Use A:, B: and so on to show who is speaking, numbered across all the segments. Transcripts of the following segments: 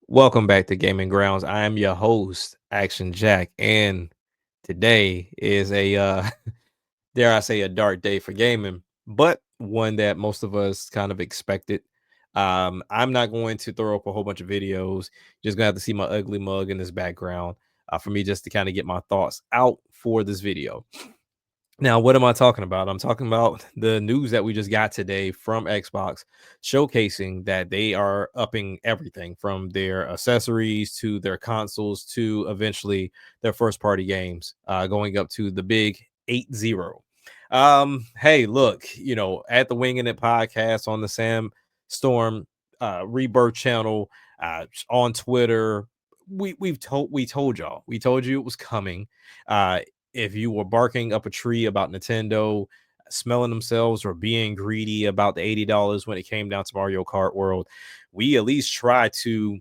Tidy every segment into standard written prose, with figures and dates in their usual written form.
A: Welcome back to Gaming Grounds. I am your host, Action Jack, and today is a dare I say a dark day for gaming, but one that most of us kind of expected. I'm not going to throw up a whole bunch of videos. Just gonna have to see my ugly mug in this background for me just to kind of get my thoughts out for this video. Now, what am I talking about? I'm talking about the news that we just got today from Xbox showcasing that they are upping everything from their accessories to their consoles to eventually their first party games, going up to the big 8-0. Hey, look, at the Winging It podcast on the Sam Storm Rebirth channel, on Twitter, we told y'all, we told you it was coming. If you were barking up a tree about Nintendo smelling themselves or being greedy about the $80 when it came down to Mario Kart World, we at least try to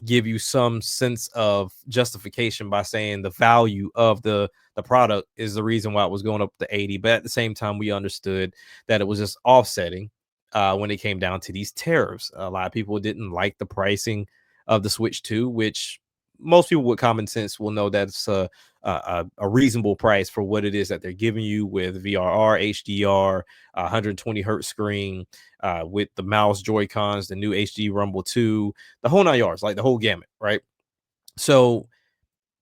A: give you some sense of justification by saying the value of the product is the reason why it was going up to 80. But at the same time, we understood that it was just offsetting when it came down to these tariffs. A lot of people didn't like the pricing of the Switch 2, which most people with common sense will know that's a reasonable price for what it is that they're giving you with VRR, HDR, 120 hertz screen, with the mouse Joy Cons, the new HD Rumble 2, the whole 9 yards, like the whole gamut, right? So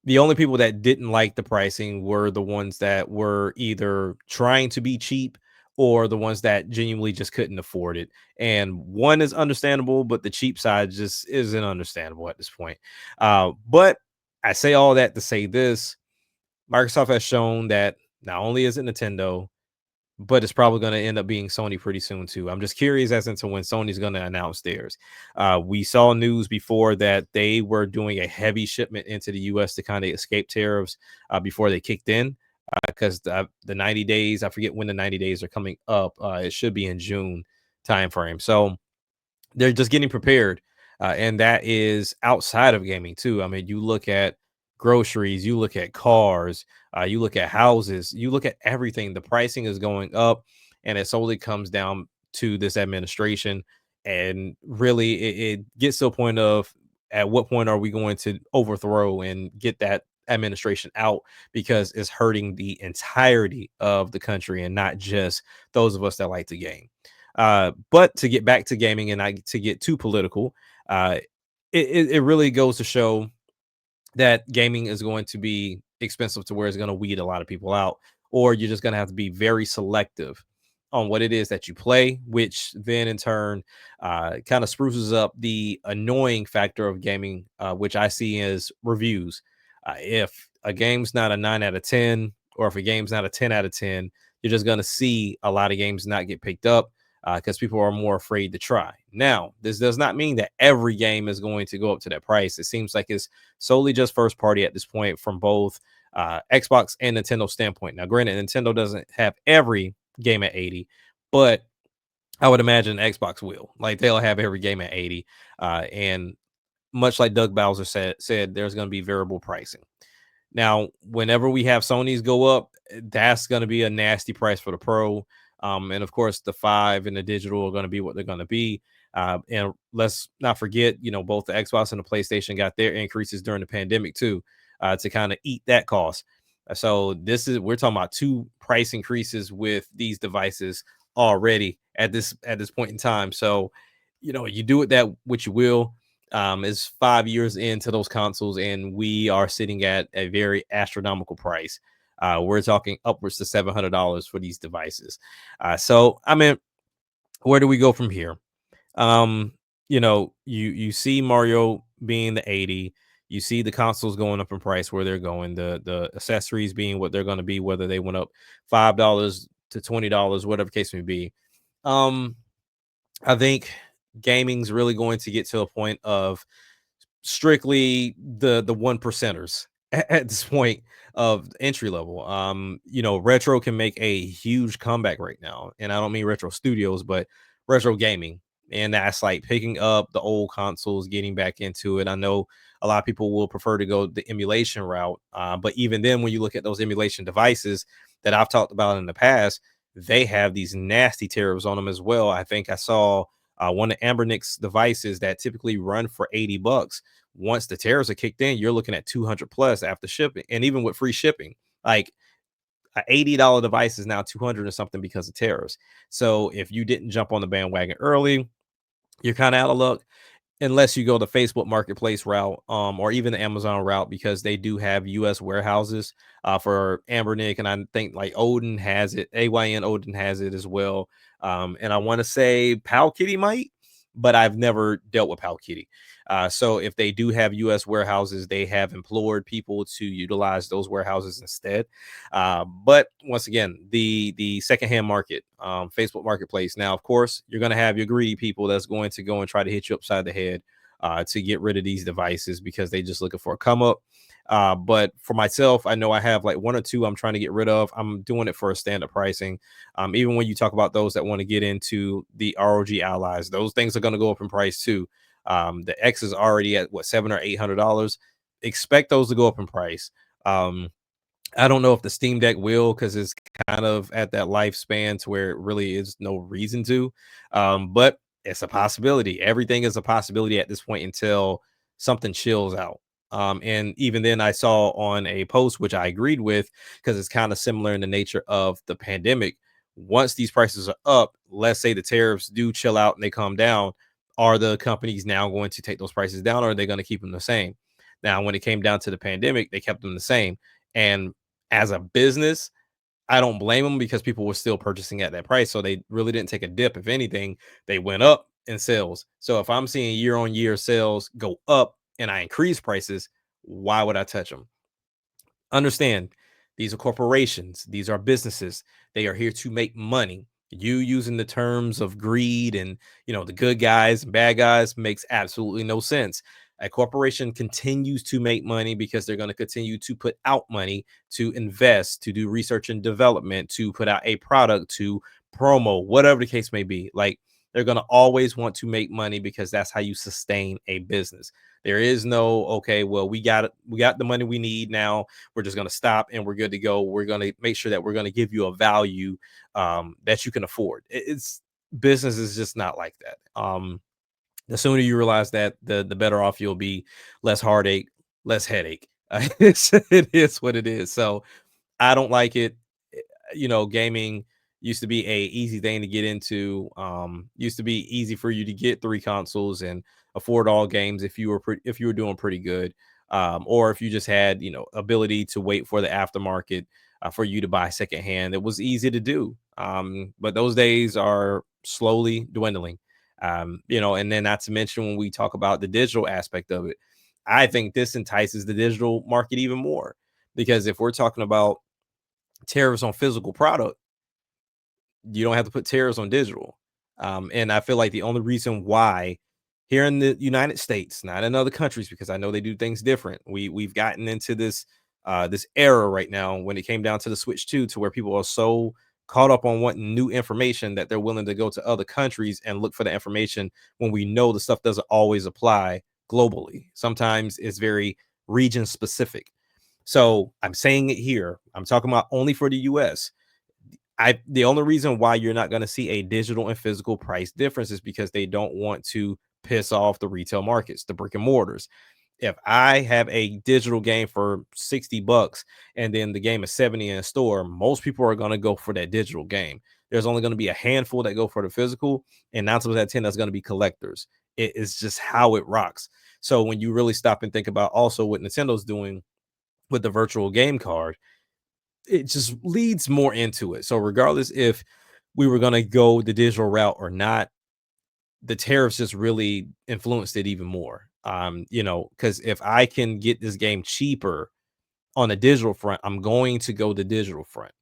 A: the only people that didn't like the pricing were the ones that were either trying to be cheap or the ones that genuinely just couldn't afford it. And one is understandable, but the cheap side just isn't understandable at this point. But I say all that to say this: Microsoft has shown that not only is it Nintendo, but it's probably going to end up being Sony pretty soon too. I'm just curious as into when Sony's going to announce theirs. We saw news before that they were doing a heavy shipment into the U.S. to kind of escape tariffs before they kicked in, because the 90 days, I forget when the 90 days are coming up. It should be in June timeframe. So they're just getting prepared, and that is outside of gaming too. I mean, you look at groceries, you look at cars, you look at houses, you look at everything. The pricing is going up, and it solely comes down to this administration. And really, it gets to a point of at what point are we going to overthrow and get that administration out, because it's hurting the entirety of the country and not just those of us that like to game. But to get back to gaming and I to get too political, uh, it really goes to show that gaming is going to be expensive to where it's going to weed a lot of people out, or you're just going to have to be very selective on what it is that you play, which then in turn kind of spruces up the annoying factor of gaming, which I see as reviews. If a game's not a 9 out of 10, or if a game's not a 10 out of 10, you're just going to see a lot of games not get picked up because people are more afraid to try. Now, this does not mean that every game is going to go up to that price. It seems like it's solely just first party at this point from both Xbox and Nintendo standpoint. Now, granted, Nintendo doesn't have every game at 80, but I would imagine Xbox will. Like they'll have every game at 80. And much like Doug Bowser said there's going to be variable pricing. Now, whenever we have Sony's go up, that's going to be a nasty price for the Pro. And of course, the 5 and the digital are going to be what they're going to be. And let's not forget, both the Xbox and the PlayStation got their increases during the pandemic too, to kind of eat that cost. So we're talking about 2 price increases with these devices already at this point in time. So, you do it that which you will. Is 5 years into those consoles, and we are sitting at a very astronomical price. We're talking upwards to $700 for these devices. So, I mean, where do we go from here? You see Mario being the 80. You see the consoles going up in price where they're going. The accessories being what they're going to be, whether they went up $5 to $20, whatever case may be. Um, I think gaming's really going to get to a point of strictly the one percenters at this point of entry level. Retro can make a huge comeback right now, and I don't mean retro studios, but retro gaming. And that's like picking up the old consoles, getting back into it. I know a lot of people will prefer to go the emulation route, but even then, when you look at those emulation devices that I've talked about in the past, they have these nasty tariffs on them as well. I think I saw One of Ambernick's devices that typically run for 80 bucks. Once the tariffs are kicked in, you're looking at 200 plus after shipping, and even with free shipping. Like a $80 device is now 200 or something because of tariffs. So if you didn't jump on the bandwagon early, you're kind of out of luck unless you go the Facebook Marketplace route, or even the Amazon route, because they do have U.S. warehouses for Ambernick, and I think like Odin has it, AYN Odin has it as well, and I want to say Pal Kitty might, but I've never dealt with Pal Kitty. So if they do have U.S. warehouses, they have implored people to utilize those warehouses instead. But once again, the secondhand market, Facebook Marketplace. Now, of course, you're going to have your greedy people that's going to go and try to hit you upside the head to get rid of these devices because they just looking for a come up. But for myself, I know I have like one or two I'm trying to get rid of. I'm doing it for a standard pricing. Even when you talk about those that want to get into the ROG allies, those things are going to go up in price too. The X is already at what, $700 or $800. Expect those to go up in price. I don't know if the Steam Deck will, because it's kind of at that lifespan to where it really is no reason to. But it's a possibility. Everything is a possibility at this point until something chills out. And even then, I saw on a post which I agreed with, because it's kind of similar in the nature of the pandemic. Once these prices are up, let's say the tariffs do chill out and they come down, are the companies now going to take those prices down, or are they going to keep them the same? Now, when it came down to the pandemic, they kept them the same. And as a business, I don't blame them because people were still purchasing at that price. So they really didn't take a dip. If anything, they went up in sales. So if I'm seeing year on year sales go up and I increase prices, why would I touch them? Understand, these are corporations, these are businesses. They are here to make money. You using the terms of greed and, the good guys and bad guys makes absolutely no sense. A corporation continues to make money because they're going to continue to put out money to invest, to do research and development, to put out a product, to promo, whatever the case may be. Like, they're going to always want to make money because that's how you sustain a business. There is no, okay, well, we got the money we need now, we're just going to stop and we're good to go. We're going to make sure that we're going to give you a value that you can afford. It's business is just not like that. The sooner you realize that, the better off you'll be. Less heartache, less headache. It is what it is. So I don't like it. Gaming used to be a easy thing to get into. Used to be easy for you to get three consoles and afford all games if if you were doing pretty good, or if you just had ability to wait for the aftermarket for you to buy secondhand. It was easy to do, but those days are slowly dwindling. And then not to mention when we talk about the digital aspect of it, I think this entices the digital market even more, because if we're talking about tariffs on physical product, you don't have to put tariffs on digital. And I feel like the only reason why here in the United States, not in other countries, because I know they do things different. We've gotten into this era right now when it came down to the Switch 2, to where people are so caught up on wanting new information that they're willing to go to other countries and look for the information, when we know the stuff doesn't always apply globally. Sometimes it's very region specific. So I'm saying it here. I'm talking about only for the US. The only reason why you're not going to see a digital and physical price difference is because they don't want to piss off the retail markets, the brick and mortars. If I have a digital game for 60 bucks and then the game is 70 in a store, most people are going to go for that digital game. There's only going to be a handful that go for the physical, and 9 times out of 10, that's going to be collectors. It is just how it rocks. So when you really stop and think about also what Nintendo's doing with the virtual game card, it just leads more into it. So regardless if we were going to go the digital route or not, the tariffs just really influenced it even more. Because if I can get this game cheaper on a digital front, I'm going to go the digital front.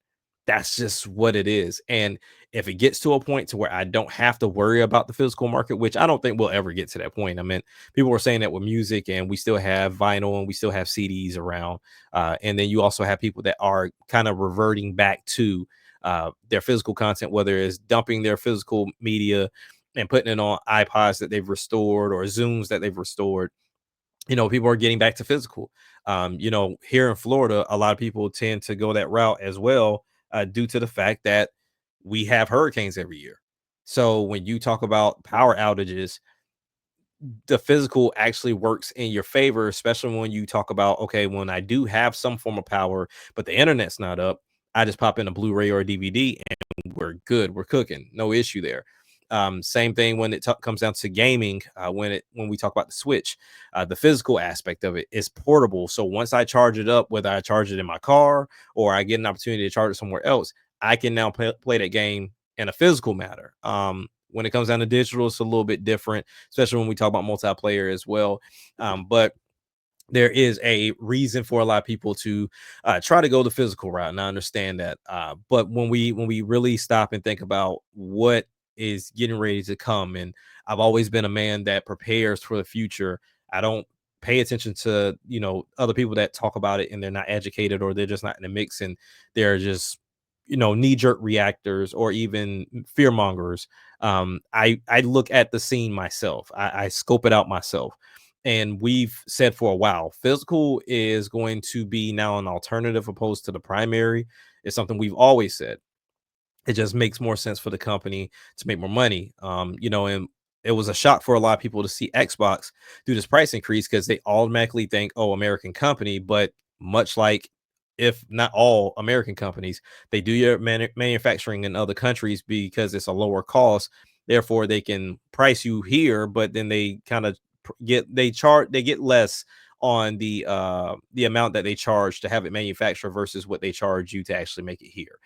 A: That's just what it is. And if it gets to a point to where I don't have to worry about the physical market, which I don't think we'll ever get to that point. I mean, people were saying that with music, and we still have vinyl and we still have CDs around. And then you also have people that are kind of reverting back to their physical content, whether it's dumping their physical media and putting it on iPods that they've restored or Zooms that they've restored. People are getting back to physical. Here in Florida, a lot of people tend to go that route as well, due to the fact that we have hurricanes every year. So when you talk about power outages, the physical actually works in your favor, especially when you talk about, okay, when I do have some form of power, but the internet's not up, I just pop in a Blu-ray or a DVD and we're good. We're cooking. No issue there. Same thing when it comes down to gaming. When we talk about the Switch, the physical aspect of it is portable. So once I charge it up, whether I charge it in my car or I get an opportunity to charge it somewhere else, I can now play that game in a physical matter. When it comes down to digital, it's a little bit different, especially when we talk about multiplayer as well. But there is a reason for a lot of people to try to go the physical route, and I understand that. But when we really stop and think about what is getting ready to come, and I've always been a man that prepares for the future. I don't pay attention to other people that talk about it and they're not educated or they're just not in the mix and they're just knee jerk reactors or even fear mongers. I look at the scene myself. I scope it out myself, and we've said for a while, physical is going to be now an alternative opposed to the primary. It's something we've always said. It just makes more sense for the company to make more money. And it was a shock for a lot of people to see Xbox do this price increase because they automatically think, oh, American company. But much like, if not all American companies, they do your manufacturing in other countries because it's a lower cost. Therefore, they can price you here, but then they kind of they get less on the amount that they charge to have it manufactured versus what they charge you to actually make it here.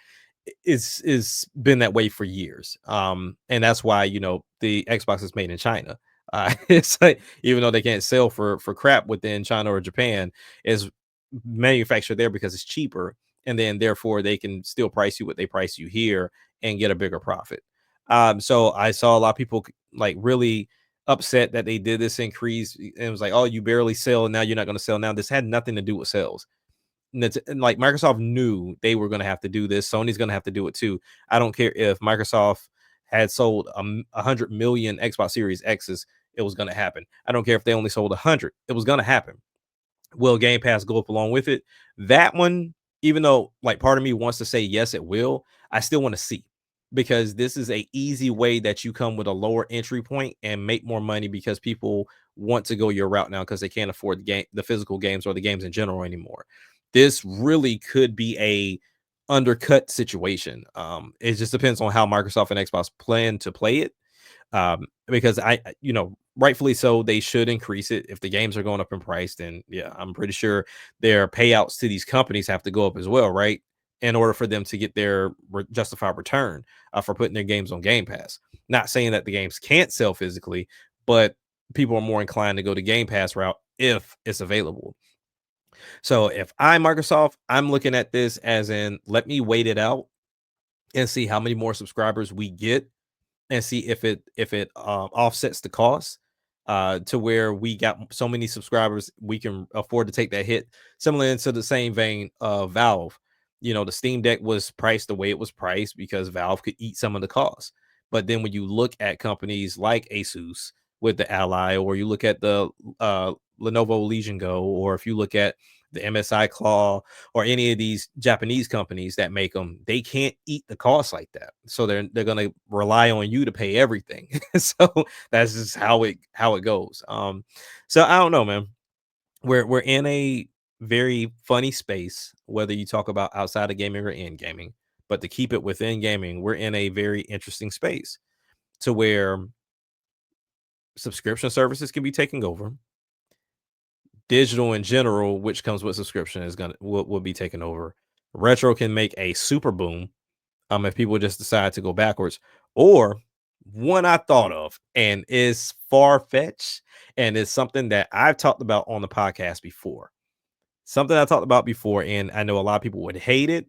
A: Is been that way for years. And that's why the Xbox is made in China. It's like, even though they can't sell for crap within China or Japan, is manufactured there because it's cheaper, and then therefore they can still price you what they price you here and get a bigger profit. So I saw a lot of people like really upset that they did this increase, and it was like, oh, you barely sell, and now you're not going to sell now. This had nothing to do with sales. And like, Microsoft knew they were going to have to do this. Sony's going to have to do it too. I don't care if Microsoft had sold 100 million Xbox Series X's, it was going to happen. I don't care if they only sold 100, it was going to happen. Will Game Pass go up along with it? That one, even though like part of me wants to say yes, it will, I still want to see, because this is a easy way that you come with a lower entry point and make more money because people want to go your route now because they can't afford the physical games or the games in general anymore. This really could be a undercut situation. It just depends on how Microsoft and Xbox plan to play it, because rightfully so, they should increase it. If the games are going up in price, then yeah, I'm pretty sure their payouts to these companies have to go up as well, right? In order for them to get their justified return for putting their games on Game Pass. Not saying that the games can't sell physically, but people are more inclined to go to Game Pass route if it's available. So if I'm Microsoft, I'm looking at this as in, let me wait it out and see how many more subscribers we get, and see if it offsets the cost, to where we got so many subscribers we can afford to take that hit. Similar into the same vein of Valve, the Steam Deck was priced the way it was priced because Valve could eat some of the costs. But then when you look at companies like Asus with the Ally, or you look at the Lenovo Legion Go, or if you look at the MSI Claw, or any of these Japanese companies that make them, they can't eat the cost like that. So they're gonna rely on you to pay everything. So that's just how it goes. So I don't know, man. We're in a very funny space, whether you talk about outside of gaming or in gaming. But to keep it within gaming, we're in a very interesting space to where subscription services can be taking over. Digital in general, which comes with subscription, is gonna will be taken over. Retro can make a super boom, if people just decide to go backwards. Or one I thought of and is far fetched, and it's something that I've talked about on the podcast before. Something I talked about before, and I know a lot of people would hate it,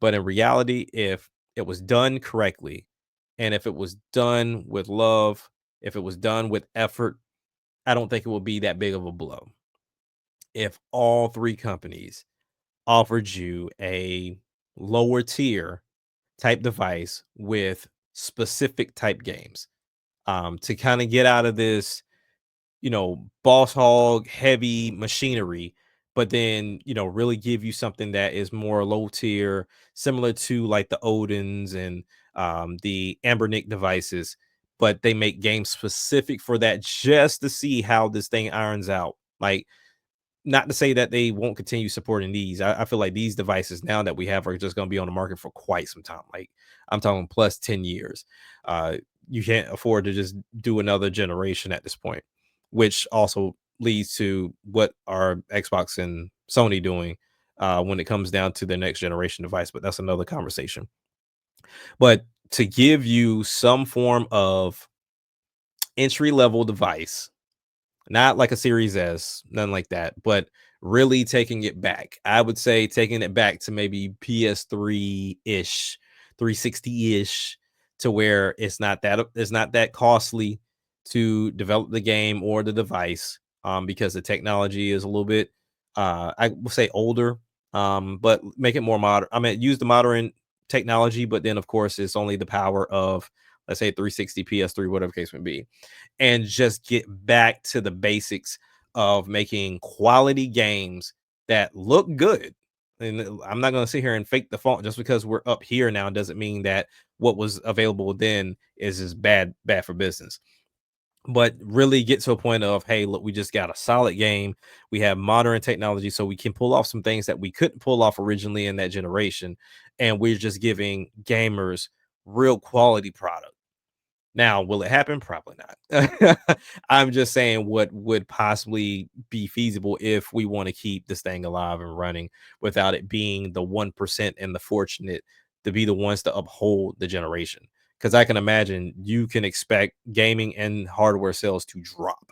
A: but in reality, if it was done correctly, and if it was done with love, if it was done with effort, I don't think it would be that big of a blow. If all three companies offered you a lower tier type device with specific type games, to kind of get out of this, boss hog heavy machinery, but then, really give you something that is more low tier, similar to like the Odins and the Ambernic devices, but they make games specific for that just to see how this thing irons out. Like, not to say that they won't continue supporting these. I feel like these devices now that we have are just going to be on the market for quite some time. Like, I'm talking plus 10 years. Uh, you can't afford to just do another generation at this point, which also leads to what are Xbox and Sony doing when it comes down to their next generation device. But that's another conversation. But to give you some form of entry level device, not like a Series S, nothing like that, but really taking it back. I would say taking it back to maybe PS3-ish, 360-ish, to where it's not that costly to develop the game or the device, because the technology is a little bit, I would say older, but make it more modern. I mean, use the modern technology, but then of course it's only the power of, let's say, 360, PS3, whatever case may be, and just get back to the basics of making quality games that look good. And I'm not going to sit here and fake the font. Just because we're up here now doesn't mean that what was available then is just bad for business. But really get to a point of, hey, look, we just got a solid game. We have modern technology, so we can pull off some things that we couldn't pull off originally in that generation, and we're just giving gamers real quality product. Now, will it happen? Probably not. I'm just saying what would possibly be feasible if we want to keep this thing alive and running without it being the 1% and the fortunate to be the ones to uphold the generation. Because I can imagine you can expect gaming and hardware sales to drop.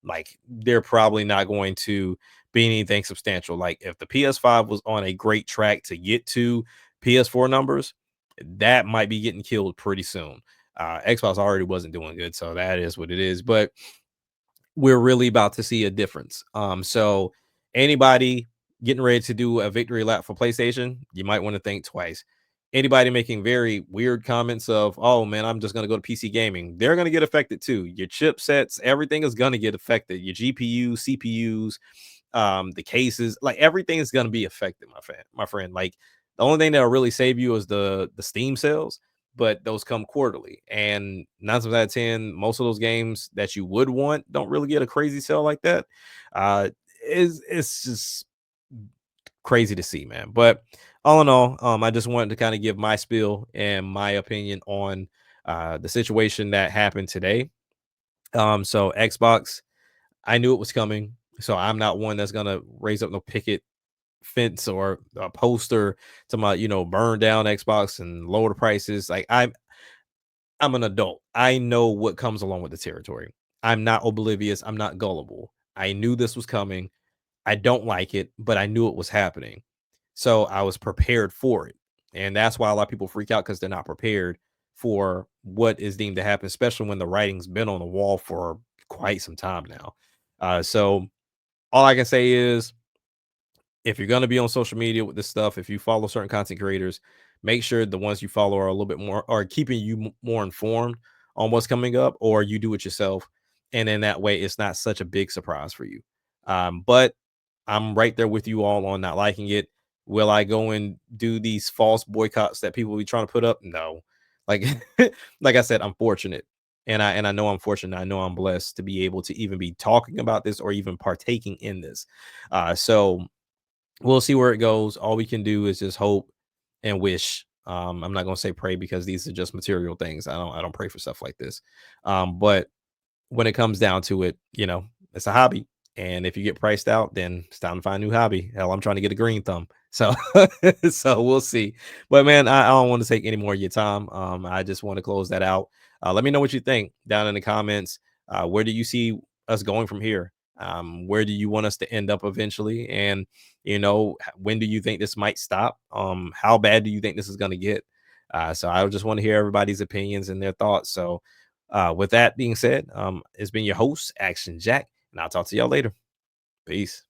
A: Like, they're probably not going to be anything substantial. Like, if the PS5 was on a great track to get to PS4 numbers, that might be getting killed pretty soon. Xbox already wasn't doing good, so that is what it is. But we're really about to see a difference. So anybody getting ready to do a victory lap for PlayStation, you might want to think twice. Anybody making very weird comments of, "Oh man, I'm just going to go to PC gaming," they're going to get affected too. Your chipsets, everything is going to get affected. Your GPU, CPUs, the cases, like everything is going to be affected, my friend. Like, the only thing that'll really save you is the Steam sales, but those come quarterly, and 9 times out of 10, most of those games that you would want don't really get a crazy sale like that. It's just crazy to see, man. But all in all, I just wanted to kind of give my spiel and my opinion on the situation that happened today. So Xbox, I knew it was coming, so I'm not one that's gonna raise up no picket fence or a poster to my, burn down Xbox and lower the prices. Like, I'm an adult. I know what comes along with the territory. I'm not oblivious. I'm not gullible. I knew this was coming. I don't like it, but I knew it was happening. So I was prepared for it. And that's why a lot of people freak out, because they're not prepared for what is deemed to happen, especially when the writing's been on the wall for quite some time now. So all I can say is, if you're going to be on social media with this stuff, if you follow certain content creators, make sure the ones you follow are a little bit more, are keeping you more informed on what's coming up, or you do it yourself. And then that way, it's not such a big surprise for you. But I'm right there with you all on not liking it. Will I go and do these false boycotts that people be trying to put up? No. Like, like I said, I'm fortunate. And I know I'm fortunate. I know I'm blessed to be able to even be talking about this or even partaking in this. So we'll see where it goes. All we can do is just hope and wish. I'm not gonna say pray, because these are just material things. I don't pray for stuff like this. But when it comes down to it, it's a hobby. And if you get priced out, then it's time to find a new hobby. Hell, I'm trying to get a green thumb. So so we'll see. But man, I don't want to take any more of your time. I just want to close that out. Let me know what you think down in the comments. Where do you see us going from here? Where do you want us to end up eventually? And when do you think this might stop? How bad do you think this is going to get? So I just want to hear everybody's opinions and their thoughts. So with that being said, it's been your host, Action Jack, and I'll talk to y'all later. Peace.